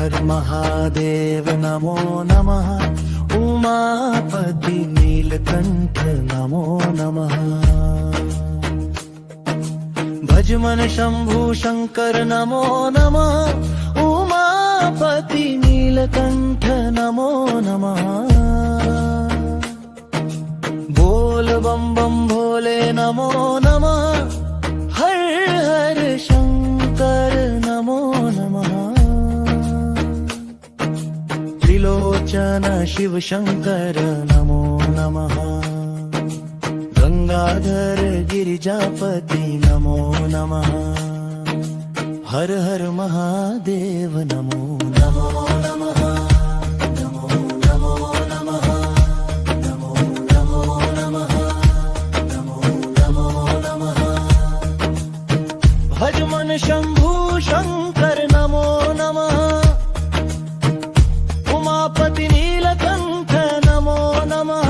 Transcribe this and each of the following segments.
हर महादेव नमो नमः उमापति नीलकंठ नमो नमः भज मन शंभु शंकर नमो नमः उमापति नीलकंठ नमो नमः बोल बम बम भोले नमो नमः हर हर शंकर नमो नमः त्रिलोचन शिव शंकर नमो नमः गंगाधर गिरिजापति नमो नमः हर हर महादेव नमो नमो नमः नमो नमो नमः नमो नमो नमः नमो नमो नमः भज मन शंभु शंकर नमो नमः उमापति नीलकंठ नमो नमः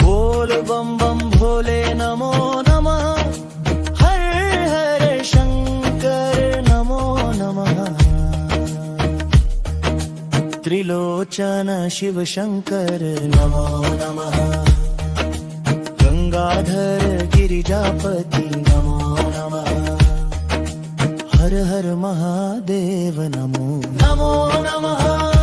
बोल बम बम भोले नमो नमः हर हर शंकर नमो नमः त्रिलोचन शिव शंकर नमो नमः गंगाधर गिरिजापति नमो नमः हर हर महादेव नमो नमो नमः